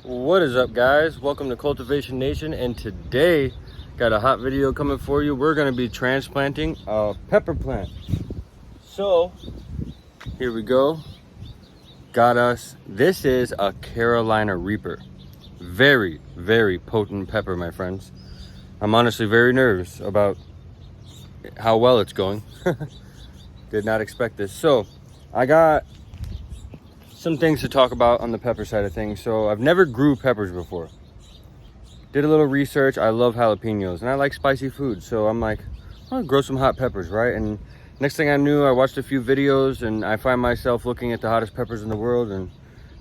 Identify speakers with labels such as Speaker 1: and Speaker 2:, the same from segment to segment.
Speaker 1: What is up, guys? Welcome to Cultivation Nation, and today got a hot video coming for you. We're going to be transplanting a pepper plant. So here we go. Got us. This is a Carolina Reaper. Very, very potent pepper, my friends. I'm honestly very nervous about how well it's going. Did not expect this. So I got some things to talk about on the pepper side of things. So I've never grew peppers before. Did a little research. I love jalapenos and I like spicy food. So I'm like, I'll grow some hot peppers, right? And next thing I knew, I watched a few videos and I find myself looking at the hottest peppers in the world. And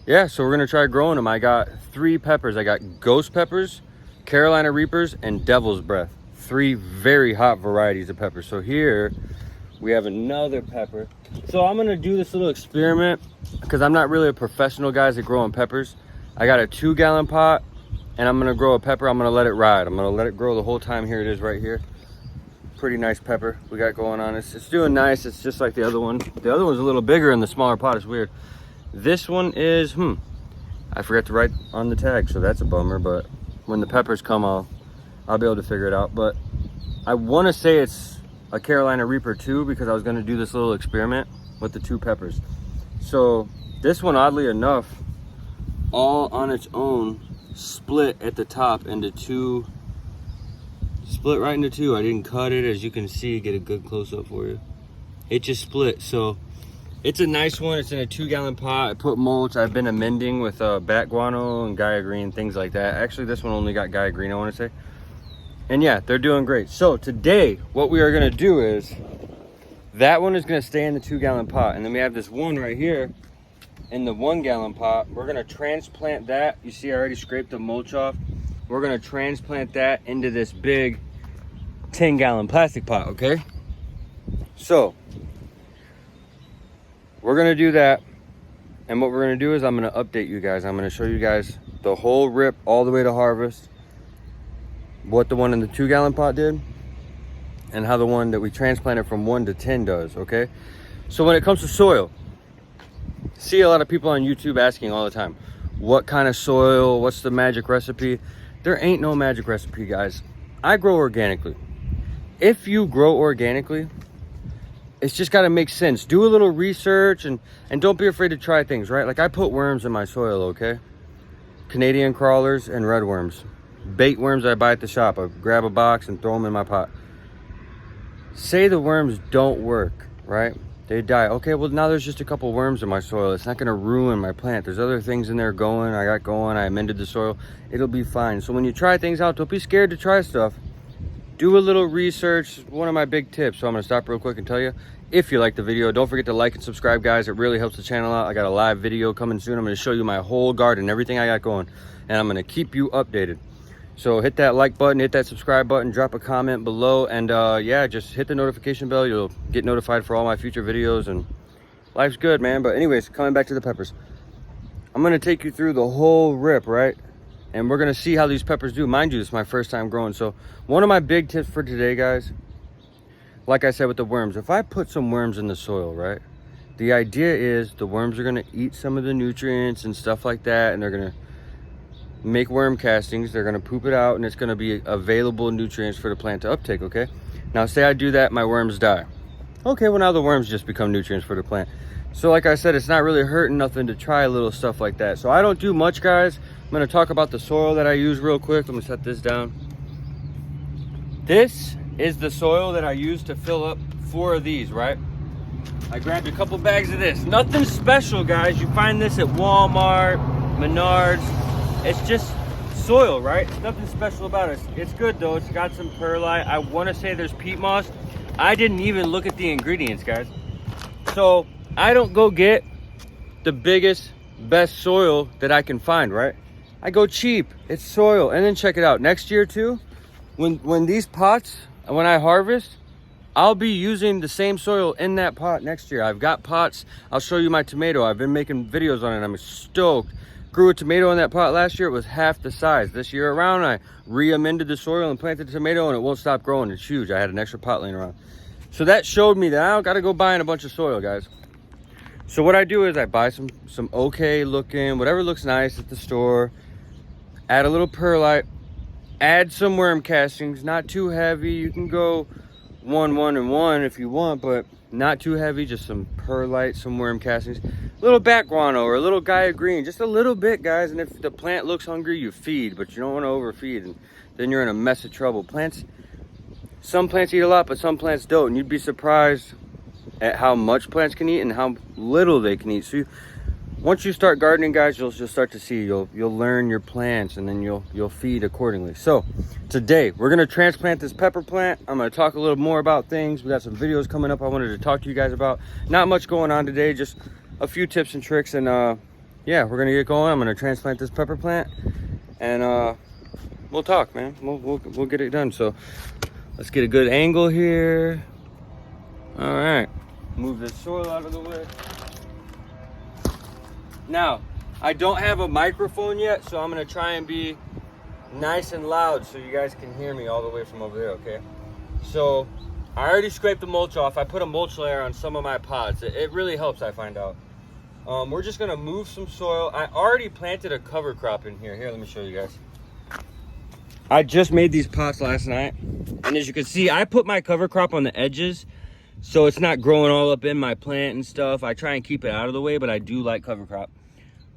Speaker 1: yeah, so we're gonna try growing them. I got 3 peppers. I got ghost peppers, Carolina Reapers, and Devil's Breath. 3 very hot varieties of peppers. So here we have another pepper. So I'm gonna do this little experiment because I'm not really a professional, guys, at growing peppers. I got a 2-gallon pot and I'm gonna grow a pepper. I'm gonna let it ride. I'm gonna let it grow the whole time. Here it is right here. Pretty nice pepper we got going on. It's doing nice. It's just like the other one. The other one's a little bigger in the smaller pot. It's weird. This one is, I forgot to write on the tag, so that's a bummer, but when the peppers come, I'll be able to figure it out. But I wanna say it's a Carolina Reaper too, because I was gonna do this little experiment with the 2 peppers. So this one, oddly enough, all on its own, split at the top into 2, split right into 2. I didn't cut it, as you can see, get a good close-up for you. It just split. So it's a nice one. It's in a 2-gallon pot. I put mulch. I've been amending with bat guano and Gaia Green, things like that. Actually, this one only got Gaia Green, I want to say. And yeah, they're doing great. So today, what we are going to do is, that one is going to stay in the 2-gallon pot. And then we have this one right here in the 1-gallon pot. We're going to transplant that. You see, I already scraped the mulch off. We're going to transplant that into this big 10-gallon plastic pot, okay? So we're going to do that. And what we're going to do is I'm going to update you guys. I'm going to show you guys the whole rip all the way to harvest, what the one in the 2-gallon pot did, and how the one that we transplanted from 1 to 10 does, okay? So when it comes to soil, see a lot of people on YouTube asking all the time, what kind of soil, what's the magic recipe? There ain't no magic recipe, guys. I grow organically. If you grow organically, it's just gotta make sense. Do a little research and don't be afraid to try things, right? Like I put worms in my soil, okay? Canadian crawlers and red worms. Bait worms I buy at the shop. I grab a box and throw them in my pot. Say the worms don't work, right? They die. Okay, well now there's just a couple worms in my soil. It's not gonna ruin my plant. There's other things in there going. I amended the soil. It'll be fine. So when you try things out, don't be scared to try stuff. Do a little research. One of my big tips. So I'm gonna stop real quick and tell you, if you like the video, don't forget to like and subscribe, guys. It really helps the channel out. I got a live video coming soon. I'm gonna show you my whole garden, everything I got going, and I'm gonna keep you updated. So hit that like button, hit that subscribe button, drop a comment below, and yeah, just hit the notification bell. You'll get notified for all my future videos, and life's good, man. But anyways, coming back to the peppers, I'm gonna take you through the whole rip, right? And we're gonna see how these peppers do. Mind you, this is my first time growing. So one of my big tips for today, guys, like I said with the worms, if I put some worms in the soil, right? The idea is the worms are gonna eat some of the nutrients and stuff like that, and they're gonna make worm castings. They're gonna poop it out, and it's gonna be available nutrients for the plant to uptake, okay? Now say I do that, my worms die. Okay, well now the worms just become nutrients for the plant. So like I said, it's not really hurting nothing to try a little stuff like that. So I don't do much, guys. I'm gonna talk about the soil that I use real quick. I'm gonna set this down. This is the soil that I use to fill up 4 of these, right? I grabbed a couple bags of this. Nothing special, guys. You find this at Walmart, Menards. It's just soil, right? It's nothing special about it. It's good though. It's got some perlite. I want to say there's peat moss. I didn't even look at the ingredients, guys. So I don't go get the biggest, best soil that I can find, right? I go cheap. It's soil. And then check it out. Next year too, when these pots, when I harvest, I'll be using the same soil in that pot next year. I've got pots. I'll show you my tomato. I've been making videos on it. I'm stoked. Grew a tomato in that pot last year. It was half the size. This year around, I re-amended the soil and planted the tomato, and it won't stop growing. It's huge. I had an extra pot laying around. So that showed me that I don't got to go buying a bunch of soil, guys. So what I do is I buy some okay looking, whatever looks nice at the store. Add a little perlite. Add some worm castings, not too heavy. You can go 1, 1, and 1 if you want, but not too heavy. Just some perlite, some worm castings, a little bat guano or a little Gaia green, just a little bit, guys. And if the plant looks hungry, you feed, but you don't want to overfeed, and then you're in a mess of trouble. Some plants eat a lot, but some plants don't, and you'd be surprised at how much plants can eat and how little they can eat. So once you start gardening, guys, you'll start to see, you'll learn your plants, and then you'll feed accordingly. So today we're gonna transplant this pepper plant. I'm gonna talk a little more about things. We got some videos coming up I wanted to talk to you guys about. Not much going on today, just a few tips and tricks, and yeah, we're gonna get going. I'm gonna transplant this pepper plant, and we'll talk, man. We'll get it done. So let's get a good angle here. All right, move this soil out of the way. Now, I don't have a microphone yet, so I'm gonna try and be nice and loud so you guys can hear me all the way from over there, okay? So, I already scraped the mulch off. I put a mulch layer on some of my pots. It really helps, I find out. We're just gonna move some soil. I already planted a cover crop in here. Here, let me show you guys. I just made these pots last night, and as you can see, I put my cover crop on the edges so it's not growing all up in my plant and stuff. I try and keep it out of the way, but I do like cover crop.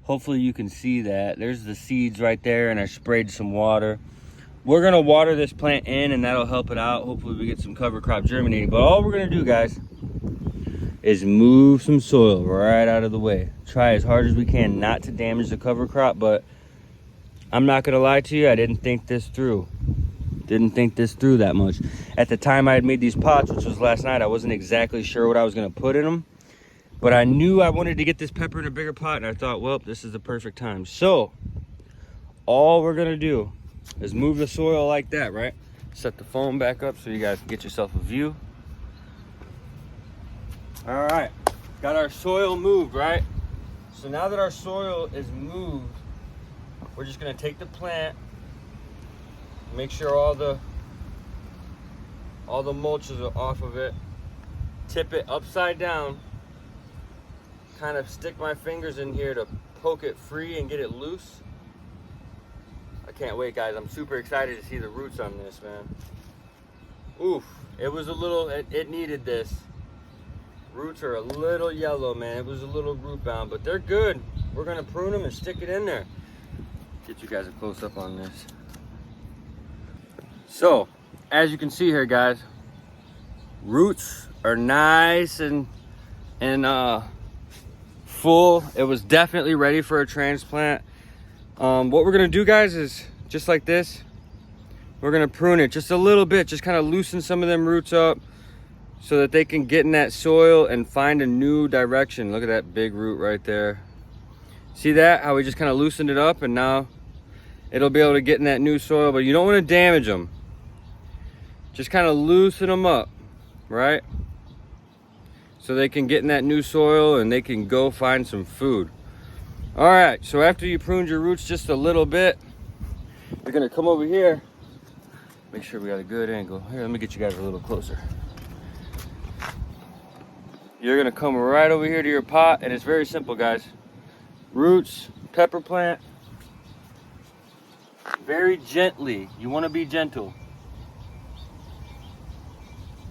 Speaker 1: Hopefully you can see that. There's the seeds right there, and I sprayed some water. We're gonna water this plant in, and that'll help it out. Hopefully we get some cover crop germinating. But all we're gonna do, guys, is move some soil right out of the way. Try as hard as we can not to damage the cover crop, but I'm not gonna lie to you, I didn't think this through. Didn't think this through that much. At the time I had made these pots, which was last night, I wasn't exactly sure what I was gonna put in them, but I knew I wanted to get this pepper in a bigger pot, and I thought, well, this is the perfect time. So all we're gonna do is move the soil like that, right? Set the phone back up so you guys can get yourself a view. All right, got our soil moved, right? So now that our soil is moved, we're just gonna take the plant, make sure all the mulches are off of it, tip it upside down, kind of stick my fingers in here to poke it free and get it loose. I can't wait, guys. I'm super excited to see the roots on this, man. Oof, it was a little, it needed this. Roots are a little yellow, man. It was a little root bound, but they're good. We're gonna prune them and stick it in there. Get you guys a close up on this. So, as you can see here, guys, roots are nice and full. It was definitely ready for a transplant. What we're gonna do, guys, is just like this. We're gonna prune it just a little bit, just kind of loosen some of them roots up so that they can get in that soil and find a new direction. Look at that big root right there. See that? How we just kind of loosened it up, and now it'll be able to get in that new soil, but you don't want to damage them. Just kind of loosen them up, right? So they can get in that new soil and they can go find some food. All right, so after you pruned your roots just a little bit, you're gonna come over here. Make sure we got a good angle. Here, let me get you guys a little closer. You're gonna come right over here to your pot, and it's very simple, guys. Roots, pepper plant, very gently. You wanna be gentle.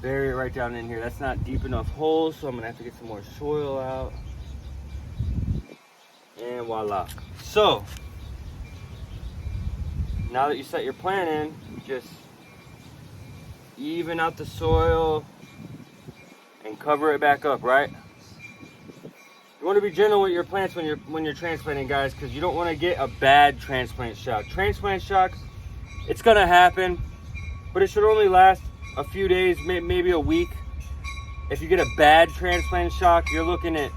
Speaker 1: Bury it right down in here. That's not deep enough hole, so I'm gonna have to get some more soil out. And voila. So, now that you set your plant in, just even out the soil and cover it back up, right? You want to be gentle with your plants when you're transplanting, guys, because you don't want to get a bad transplant shock. Transplant shock, it's gonna happen, but it should only last a few days, maybe a week. If you get a bad transplant shock, you're looking at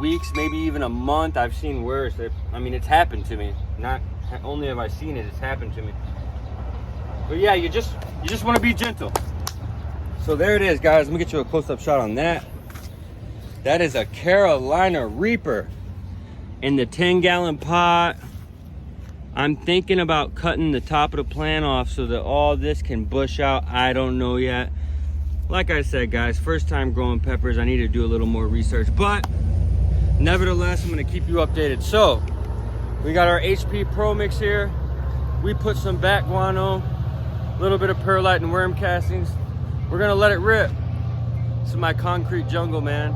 Speaker 1: weeks, maybe even a month. I've seen worse. I mean, it's happened to me. Not only have I seen it, it's happened to me. But yeah, you just want to be gentle. So there it is, guys. Let me get you a close-up shot on that. That is a Carolina Reaper in the 10-gallon pot. I'm thinking about cutting the top of the plant off so that all this can bush out. I don't know yet. Like I said, guys, first time growing peppers. I need to do a little more research, but nevertheless, I'm gonna keep you updated. So we got our HP Pro Mix here. We put some bat guano, a little bit of perlite and worm castings. We're gonna let it rip. This is my concrete jungle, man.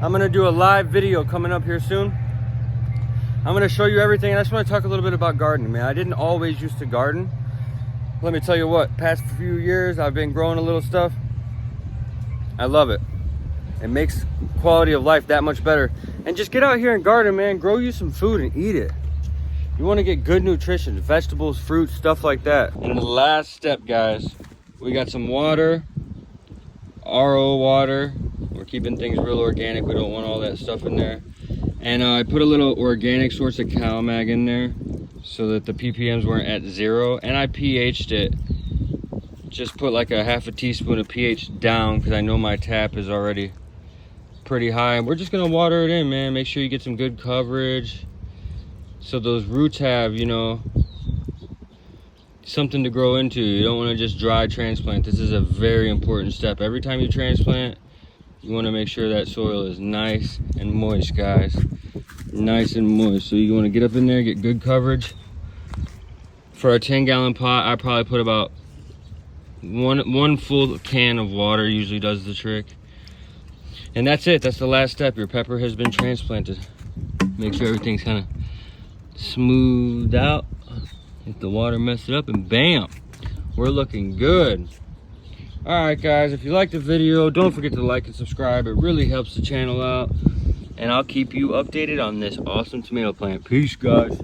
Speaker 1: I'm gonna do a live video coming up here soon. I'm gonna show you everything. And I just wanna talk a little bit about gardening, man. I didn't always used to garden. Let me tell you what, past few years, I've been growing a little stuff. I love it. It makes quality of life that much better. And just get out here and garden, man. Grow you some food and eat it. You wanna get good nutrition, vegetables, fruits, stuff like that. And the last step, guys, we got some water, RO water. We're keeping things real organic. We don't want all that stuff in there. And I put a little organic source of cow mag in there so that the ppms weren't at 0. And I pH'd it. Just put like a half a teaspoon of pH down because I know my tap is already pretty high. And we're just gonna water it in, man. Make sure you get some good coverage so those roots have, you know, something to grow into. You don't want to just dry transplant. This is a very important step. Every time you transplant, you want to make sure that soil is nice and moist, guys. Nice and moist. So you want to get up in there, get good coverage. For a 10-gallon pot, I probably put about one full can of water. Usually does the trick. And that's it. That's the last step. Your pepper has been transplanted. Make sure everything's kind of smoothed out. If the water messed it up, and bam, we're looking good. All right, guys, if you liked the video, don't forget to like and subscribe. It really helps the channel out. And I'll keep you updated on this awesome tomato plant. Peace, guys.